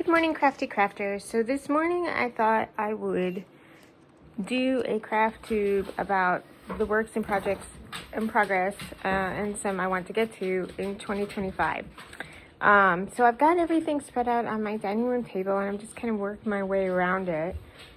Good morning, crafty crafters. So this morning I thought I would do a craft tube about the works and projects in progress and some I want to get to in 2025. So I've got everything spread out on my dining room table and I'm just kind of working my way around it.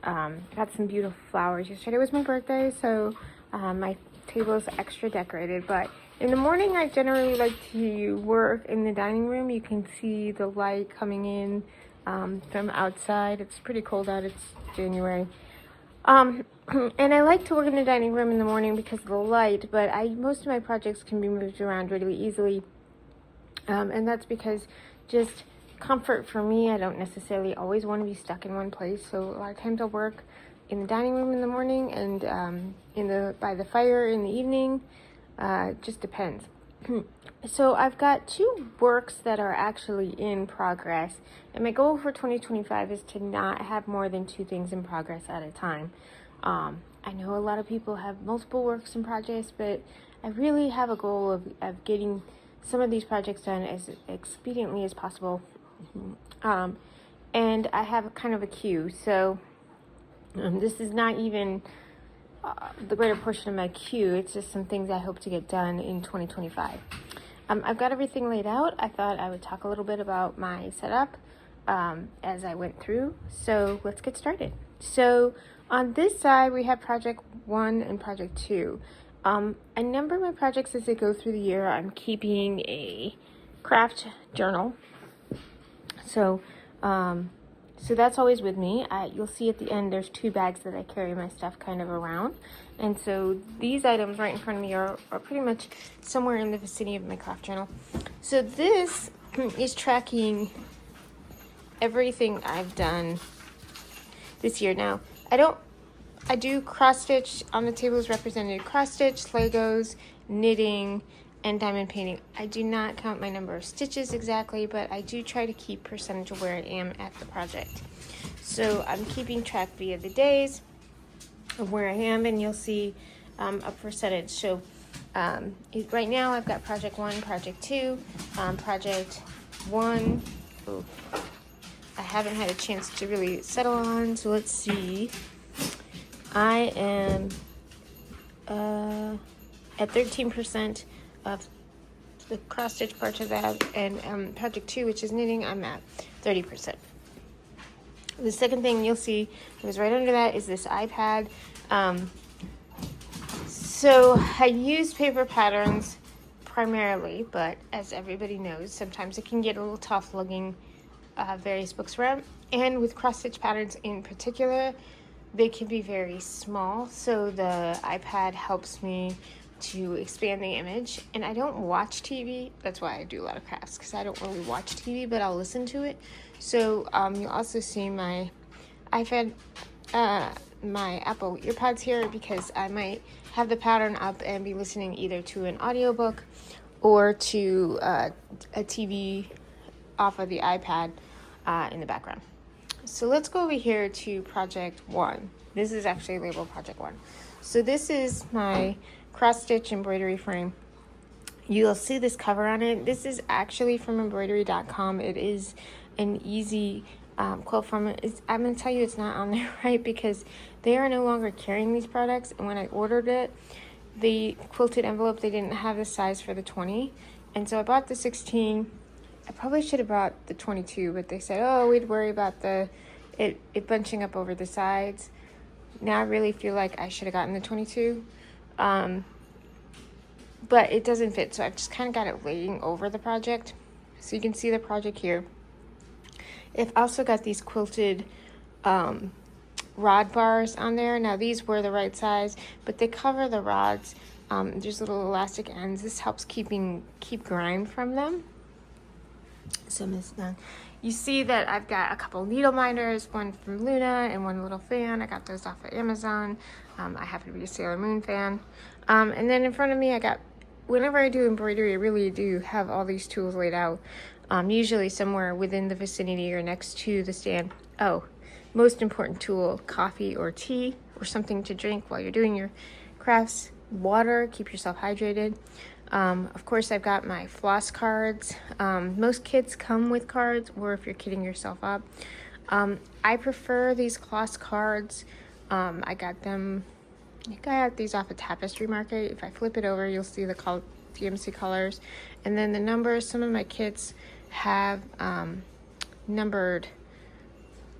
Got some beautiful flowers. Yesterday was my birthday, so my table is extra decorated, but in the morning I generally like to work in the dining room. You can see the light coming in from outside. It's pretty cold out, it's January. And I like to work in the dining room in the morning because of the light, but most of my projects can be moved around really easily. And that's because just comfort for me. I don't necessarily always want to be stuck in one place. So a lot of times I'll work in the dining room in the morning and by the fire in the evening. Just depends. So I've got two works that are actually in progress, and my goal for 2025 is to not have more than two things in progress at a time. I know a lot of people have multiple works in progress, but I really have a goal of getting some of these projects done as expediently as possible. And I have kind of a queue, so this is not even the greater portion of my queue. It's just some things I hope to get done in 2025. I've got everything laid out. I thought I would talk a little bit about my setup as I went through. So let's get started. So on this side, we have project 1 and project 2. I number my projects as they go through the year. I'm keeping a craft journal. So that's always with me. You'll see at the end there's 2 bags that I carry my stuff kind of around. And so these items right in front of me are pretty much somewhere in the vicinity of my craft journal. So this is tracking everything I've done this year. Now, I do cross stitch. On the table is represented cross stitch, Legos, knitting, and diamond painting. I do not count my number of stitches exactly, but I do try to keep percentage of where I am at the project. So I'm keeping track via the days of where I am, and you'll see a percentage. So right now I've got project 1, project 2, project 1. Oh, I haven't had a chance to really settle on, so let's see. I am at 13% of the cross stitch part of that, and project 2, which is knitting, I'm at 30%. The second thing you'll see that was right under that is this iPad. So I use paper patterns primarily, but as everybody knows, sometimes it can get a little tough lugging various books around, and with cross stitch patterns in particular, they can be very small. So the iPad helps me to expand the image. And I don't watch TV. That's why I do a lot of crafts, because I don't really watch TV, but I'll listen to it. So you'll also see my iPad, my Apple EarPods here, because I might have the pattern up and be listening either to an audiobook or to a TV off of the iPad in the background. So let's go over here to project 1. This is actually labeled project 1. So this is my cross stitch embroidery frame. You'll see this cover on it. This is actually from embroidery.com. It is an easy quilt form. I'm going to tell you it's not on there, right? Because they are no longer carrying these products. And when I ordered it, the quilted envelope, they didn't have the size for the 20. And so I bought the 16. I probably should have bought the 22, but they said, oh, we'd worry about it bunching up over the sides. Now I really feel like I should have gotten the 22. But it doesn't fit, so I've just kind of got it laying over the project. So you can see the project here. I've also got these quilted rod bars on there. Now these were the right size, but they cover the rods. There's little elastic ends. This helps keep grime from them. So you see that I've got a couple needle minders, one from Luna and one little fan. I got those off of Amazon. I happen to be a Sailor Moon fan. And then in front of me, I got, whenever I do embroidery, I really do have all these tools laid out, usually somewhere within the vicinity or next to the stand. Oh, most important tool, coffee or tea or something to drink while you're doing your crafts. Water, keep yourself hydrated. Of course, I've got my floss cards. Most kits come with cards, or if you're kitting yourself up. I prefer these floss cards. I got these off a Tapestry Market. If I flip it over, you'll see the DMC colors. And then the numbers, some of my kits have numbered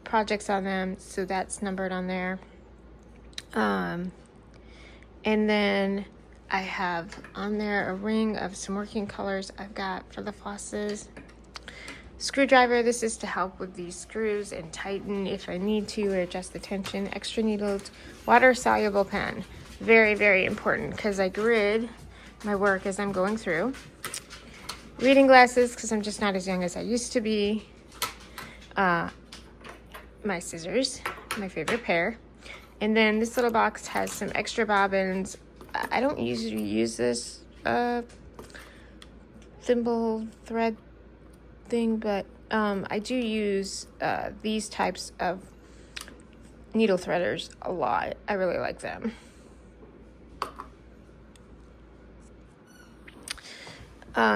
projects on them, so that's numbered on there. And then I have on there a ring of some working colors I've got for the flosses. Screwdriver, this is to help with these screws and tighten if I need to, or adjust the tension. Extra needles, water soluble pen, very, very important because I grid my work as I'm going through. Reading glasses because I'm just not as young as I used to be. My scissors, my favorite pair. And then this little box has some extra bobbins. I don't usually use this thimble thread thing, but I do use these types of needle threaders a lot. I really like them.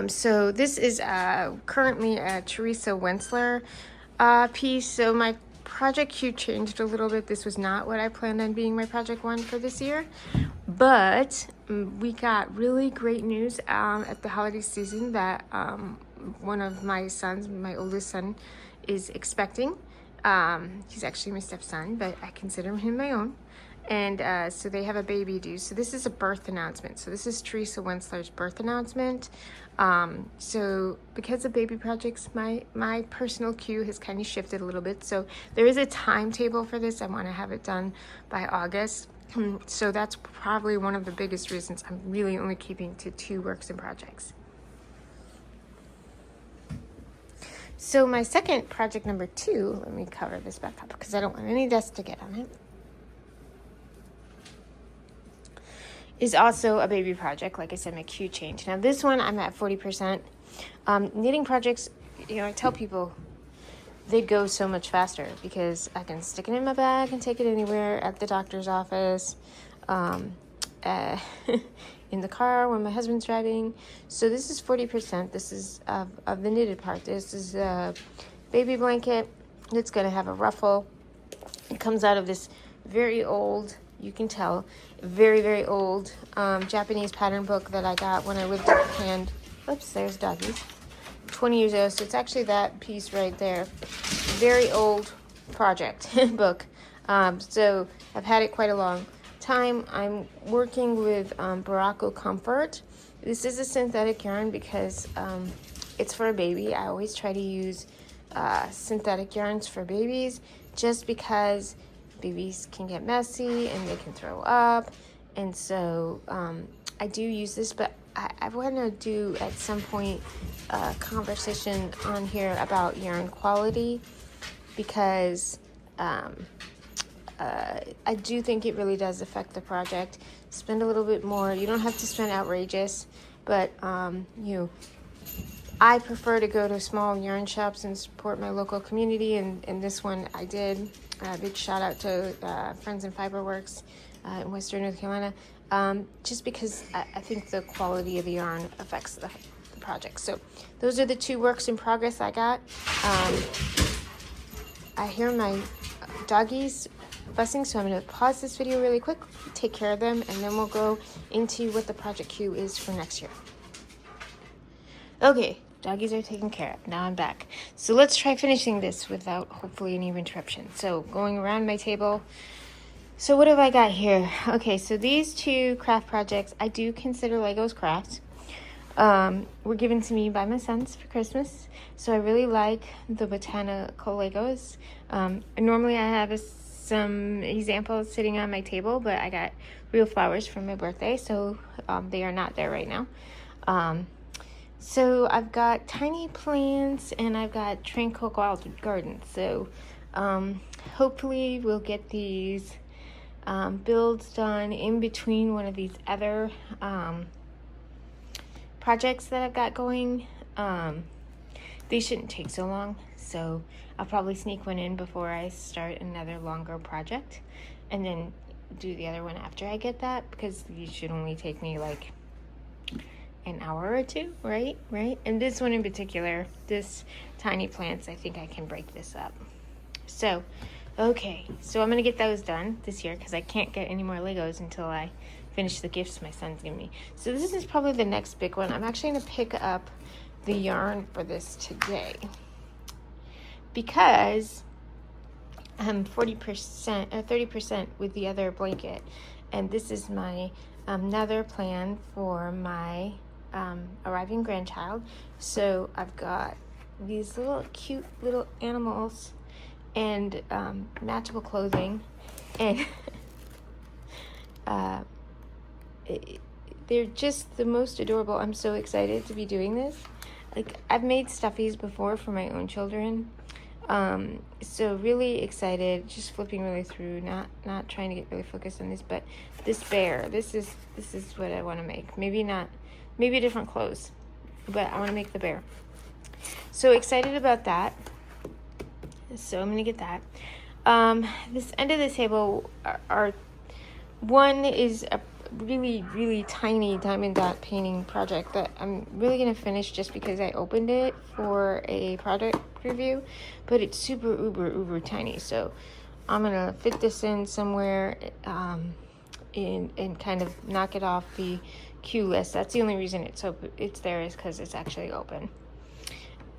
So this is currently a Teresa Wentzler piece. So my project queue changed a little bit. This was not what I planned on being my project one for this year, but we got really great news at the holiday season that one of my sons, my oldest son, is expecting. He's actually my stepson, but I consider him my own. And so they have a baby due. So this is a birth announcement. So this is Teresa Wentzler's birth announcement. So because of baby projects, my personal queue has kind of shifted a little bit. So there is a timetable for this. I want to have it done by August. So that's probably one of the biggest reasons I'm really only keeping to 2 works and projects. So my second project number 2, let me cover this back up because I don't want any dust to get on it, is also a baby project. Like I said, my queue changed. Now this one I'm at 40%. Knitting projects, I tell people they go so much faster because I can stick it in my bag and take it anywhere, at the doctor's office, in the car when my husband's driving. So this is 40%. This is of the knitted part. This is a baby blanket. It's going to have a ruffle. It comes out of this very old, you can tell, very, very old Japanese pattern book that I got when I lived in Japan. Oops, there's doggies. 20 years ago. So it's actually that piece right there. Very old project book. So I've had it quite a long time. I'm working with Barako Comfort. This is a synthetic yarn because it's for a baby. I always try to use synthetic yarns for babies just because babies can get messy and they can throw up. And so I do use this, but I want to do at some point a conversation on here about yarn quality because I do think it really does affect the project. Spend a little bit more. You don't have to spend outrageous, but I prefer to go to small yarn shops and support my local community, and this one I did. Big shout out to Friends in Fiberworks in Western North Carolina, just because I think the quality of the yarn affects the project. So those are the 2 works in progress I got. I hear my doggies fussing, so I'm going to pause this video really quick, take care of them, and then we'll go into what the project queue is for next year. Okay, doggies are taken care of. Now I'm back. So let's try finishing this without hopefully any interruption. So going around my table. So what have I got here? Okay, so these 2 craft projects, I do consider Legos crafts. Were given to me by my sons for Christmas. So I really like the botanical Legos. Normally I have some examples sitting on my table, but I got real flowers for my birthday, so they are not there right now. So I've got tiny plants and I've got tranquil gardens. So hopefully we'll get these builds done in between one of these other projects that I've got going. They shouldn't take so long, so I'll probably sneak one in before I start another longer project and then do the other one after I get that, because these should only take me like an hour or two, right? And this one in particular, this tiny plants, I think I can break this up. So, okay, so I'm going to get those done this year because I can't get any more Legos until I finish the gifts my son's giving me. So this is probably the next big one. I'm actually going to pick up the yarn for this today because I'm 40% or 30% with the other blanket, and this is my nether plan for my arriving grandchild. So I've got these little cute little animals and matchable clothing, and they're just the most adorable. I'm so excited to be doing this. Like, I've made stuffies before for my own children, so really excited. Just flipping really through, not trying to get really focused on this, but this bear, this is what I want to make. Maybe different clothes, but I want to make the bear. So excited about that. So I'm gonna get that. This end of the table are one is a really tiny diamond dot painting project that I'm really gonna finish just because I opened it for a product review, but it's super uber tiny. So I'm gonna fit this in somewhere and kind of knock it off the queue list. That's the only reason it's there is because it's actually open.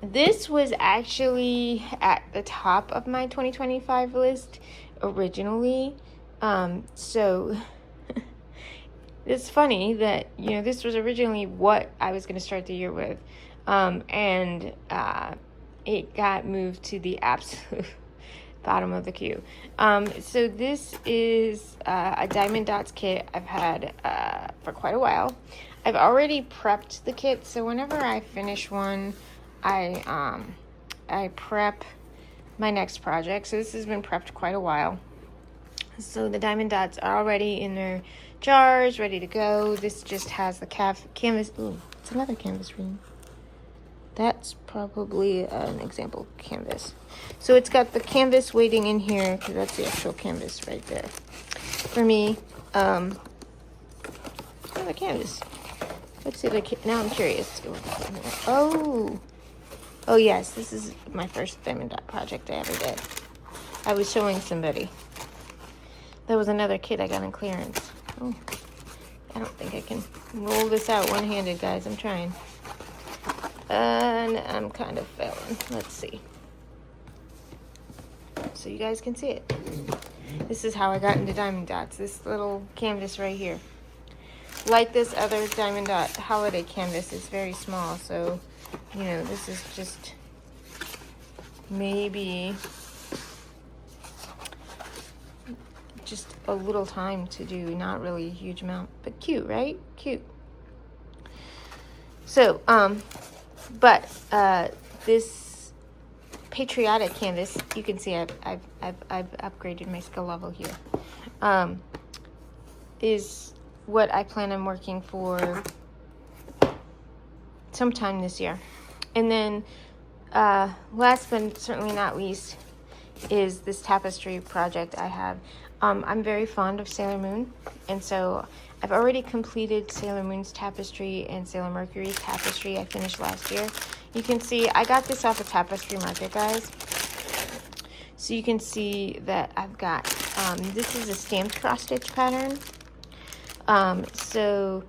This was actually at the top of my 2025 list originally. So it's funny that, this was originally what I was going to start the year with. And it got moved to the absolute bottom of the queue. So this is a Diamond Dots kit I've had for quite a while. I've already prepped the kit, so whenever I finish one, I prep my next project. So this has been prepped quite a while. So the diamond dots are already in their jars, ready to go. This just has the canvas. Ooh, it's another canvas ring. That's probably an example canvas. So it's got the canvas waiting in here because that's the actual canvas right there. For me, another canvas. Let's see. Now I'm curious. Oh yes, this is my first diamond dot project I ever did. I was showing somebody. There was another kit I got on clearance. Oh, I don't think I can roll this out one-handed, guys. I'm trying. And I'm kind of failing. Let's see. So you guys can see it. This is how I got into diamond dots. This little canvas right here. Like this other diamond dot holiday canvas, it's very small, so this is just maybe just a little time to do, not really a huge amount, but cute, right? Cute. So, but this patriotic canvas, you can see I've upgraded my skill level here. Is what I plan on working for sometime this year. And then last but certainly not least is this tapestry project I have. I'm very fond of Sailor Moon, and so I've already completed Sailor Moon's tapestry and Sailor Mercury's tapestry I finished last year. You can see I got this off of Tapestry Market, guys. So you can see that I've got this is a stamped cross stitch pattern. So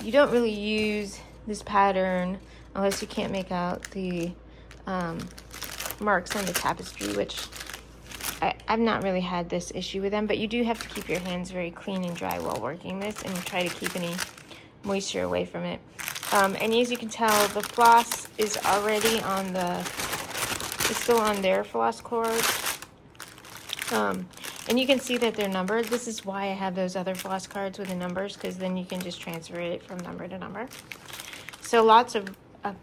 you don't really use this pattern unless you can't make out the marks on the tapestry, which I've not really had this issue with them, but you do have to keep your hands very clean and dry while working this and try to keep any moisture away from it. And as you can tell, the floss is already on it's still on their floss cord. And you can see that they're numbered. This is why I have those other floss cards with the numbers, because then you can just transfer it from number to number. So lots of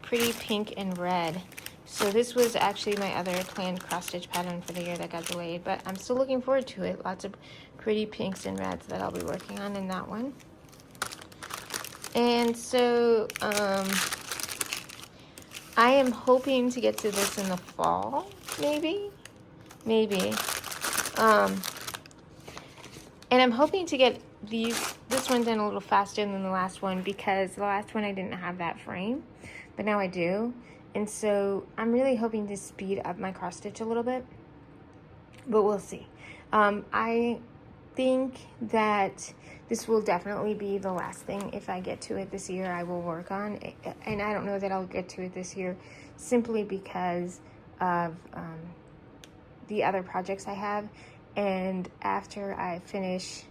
pretty pink and red. So this was actually my other planned cross-stitch pattern for the year that got delayed, but I'm still looking forward to it. Lots of pretty pinks and reds that I'll be working on in that one. And so I am hoping to get to this in the fall, maybe. And I'm hoping to get this one done a little faster than the last one because the last one I didn't have that frame, but now I do. And so I'm really hoping to speed up my cross stitch a little bit, but we'll see. I think that this will definitely be the last thing. If I get to it this year, I will work on it. And I don't know that I'll get to it this year simply because of the other projects I have. And after I finish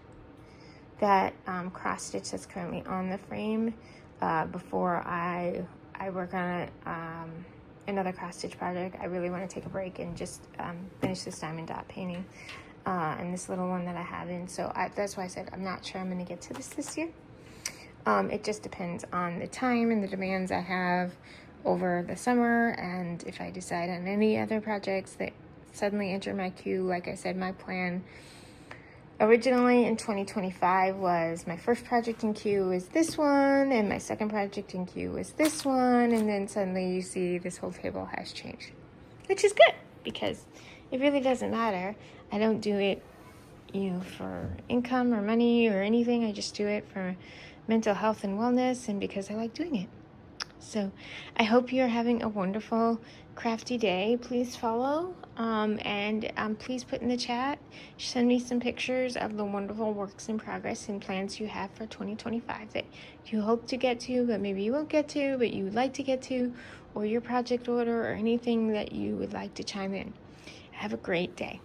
that cross stitch that's currently on the frame, before I work on another cross stitch project, I really want to take a break and just finish this diamond dot painting and this little one that I have in. So that's why I said I'm not sure I'm going to get to this year. It just depends on the time and the demands I have over the summer, and if I decide on any other projects that suddenly enter my queue. Like I said, my plan originally in 2025 was my first project in queue is this one, and my second project in queue is this one, and then suddenly you see this whole table has changed, which is good because it really doesn't matter. I don't do it, for income or money or anything. I just do it for mental health and wellness and because I like doing it. So I hope you're having a wonderful crafty day. Please follow and please put in the chat, send me some pictures of the wonderful works in progress and plans you have for 2025 that you hope to get to, but maybe you won't get to, but you would like to get to, or your project order or anything that you would like to chime in. Have a great day.